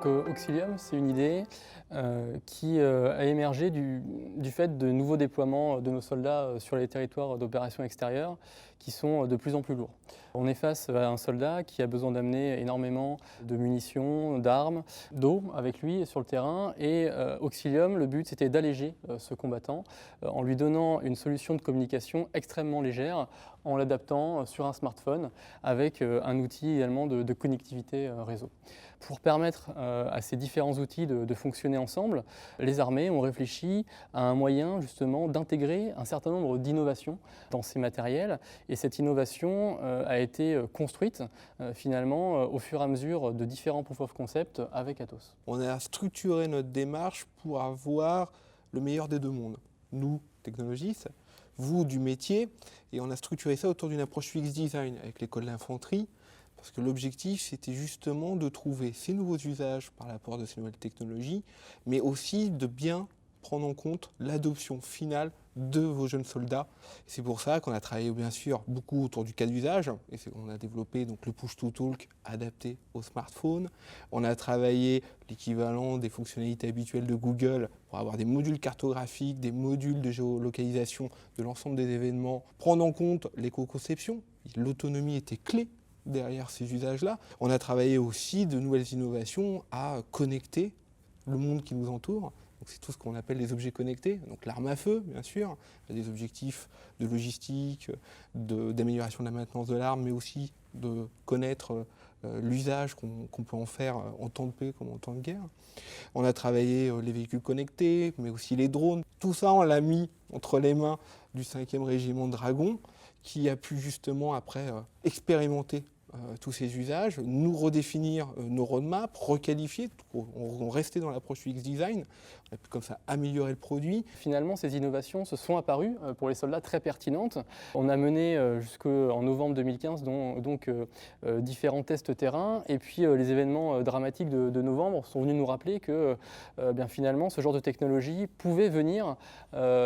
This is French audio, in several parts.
Donc Auxilium, c'est une idée qui a émergé du fait de nouveaux déploiements de nos soldats sur les territoires d'opérations extérieures qui sont de plus en plus lourds. On est face à un soldat qui a besoin d'amener énormément de munitions, d'armes, d'eau avec lui sur le terrain et Auxilium, le but c'était d'alléger ce combattant en lui donnant une solution de communication extrêmement légère en l'adaptant sur un smartphone avec un outil également de connectivité réseau. Pour permettre à ces différents outils de fonctionner ensemble, les armées ont réfléchi à un moyen justement d'intégrer un certain nombre d'innovations dans ces matériels et cette innovation a été construite finalement au fur et à mesure de différents proof of concept avec Atos. On a structuré notre démarche pour avoir le meilleur des deux mondes. Nous, technologistes, vous du métier, et on a structuré ça autour d'une approche UX design avec l'école d'infanterie, parce que l'objectif c'était justement de trouver ces nouveaux usages par l'apport de ces nouvelles technologies, mais aussi de bien prendre en compte l'adoption finale de vos jeunes soldats. C'est pour ça qu'on a travaillé bien sûr beaucoup autour du cas d'usage, et on a développé donc, le push-to-talk adapté au smartphone. On a travaillé l'équivalent des fonctionnalités habituelles de Google pour avoir des modules cartographiques, des modules de géolocalisation de l'ensemble des événements, prendre en compte l'éco-conception. L'autonomie était clé derrière ces usages-là. On a travaillé aussi de nouvelles innovations à connecter le monde qui nous entoure. C'est tout ce qu'on appelle les objets connectés, donc l'arme à feu, bien sûr, des objectifs de logistique, d'amélioration de la maintenance de l'arme, mais aussi de connaître l'usage qu'on peut en faire en temps de paix comme en temps de guerre. On a travaillé les véhicules connectés, mais aussi les drones. Tout ça, on l'a mis entre les mains du 5e régiment de Dragons, qui a pu justement après expérimenter tous ces usages, nous redéfinir nos roadmaps, requalifier, on restait dans l'approche UX design, on a pu comme ça améliorer le produit. Finalement, ces innovations se sont apparues pour les soldats très pertinentes. On a mené jusqu'en novembre 2015 donc différents tests terrain et puis les événements dramatiques de novembre sont venus nous rappeler que bien finalement ce genre de technologie pouvait venir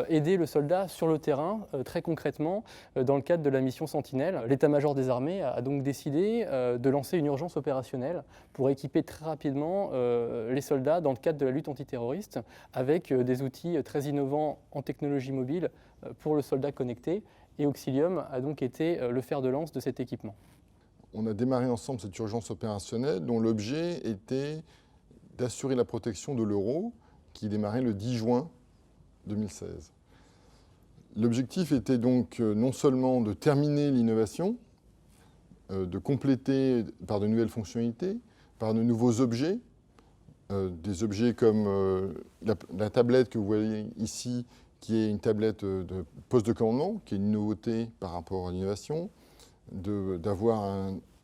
aider le soldat sur le terrain très concrètement dans le cadre de la mission Sentinelle. L'état-major des armées a donc décidé de lancer une urgence opérationnelle pour équiper très rapidement les soldats dans le cadre de la lutte antiterroriste avec des outils très innovants en technologie mobile pour le soldat connecté. Et Auxilium a donc été le fer de lance de cet équipement. On a démarré ensemble cette urgence opérationnelle dont l'objet était d'assurer la protection de l'euro qui démarrait le 10 juin 2016. L'objectif était donc non seulement de terminer l'innovation, de compléter par de nouvelles fonctionnalités, par de nouveaux objets, des objets comme la tablette que vous voyez ici, qui est une tablette de poste de commandement, qui est une nouveauté par rapport à l'innovation, d'avoir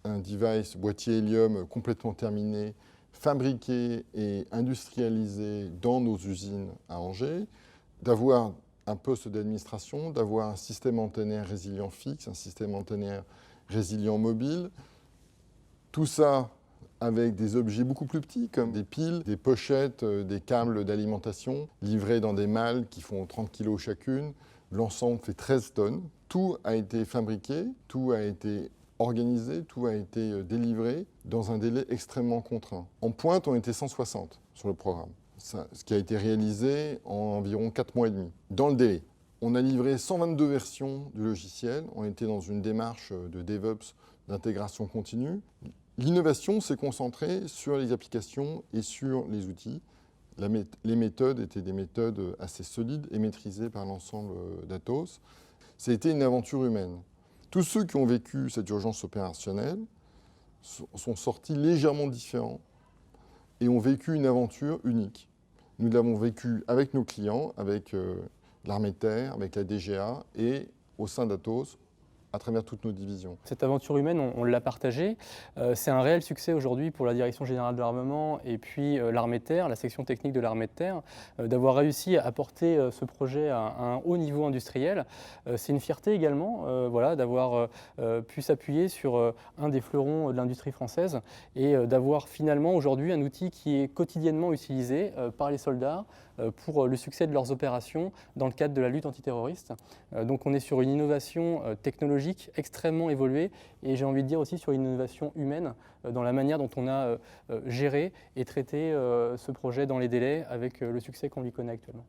un device boîtier Helium complètement terminé, fabriqué et industrialisé dans nos usines à Angers, d'avoir un poste d'administration, d'avoir un système antennaire résilient fixe, un système antennaire résilient mobile. Tout ça avec des objets beaucoup plus petits comme des piles, des pochettes, des câbles d'alimentation livrés dans des malles qui font 30 kg chacune. L'ensemble fait 13 tonnes. Tout a été fabriqué, tout a été organisé, tout a été délivré dans un délai extrêmement contraint. En pointe, on était 160 sur le programme, ce qui a été réalisé en environ 4 mois et demi. Dans le délai, on a livré 122 versions du logiciel. On était dans une démarche de DevOps, d'intégration continue. L'innovation s'est concentrée sur les applications et sur les outils. Les méthodes étaient des méthodes assez solides et maîtrisées par l'ensemble d'Atos. C'était une aventure humaine. Tous ceux qui ont vécu cette urgence opérationnelle sont sortis légèrement différents et ont vécu une aventure unique. Nous l'avons vécu avec nos clients, avec l'armée de terre, avec la DGA et au sein d'Atos, à travers toutes nos divisions. Cette aventure humaine, on l'a partagée. C'est un réel succès aujourd'hui pour la Direction générale de l'armement et puis l'armée de terre, la section technique de l'armée de terre, d'avoir réussi à porter ce projet à un haut niveau industriel. C'est une fierté également voilà, d'avoir pu s'appuyer sur un des fleurons de l'industrie française et d'avoir finalement aujourd'hui un outil qui est quotidiennement utilisé par les soldats pour le succès de leurs opérations dans le cadre de la lutte antiterroriste. Donc on est sur une innovation technologique extrêmement évoluée et j'ai envie de dire aussi sur une innovation humaine dans la manière dont on a géré et traité ce projet dans les délais avec le succès qu'on lui connaît actuellement.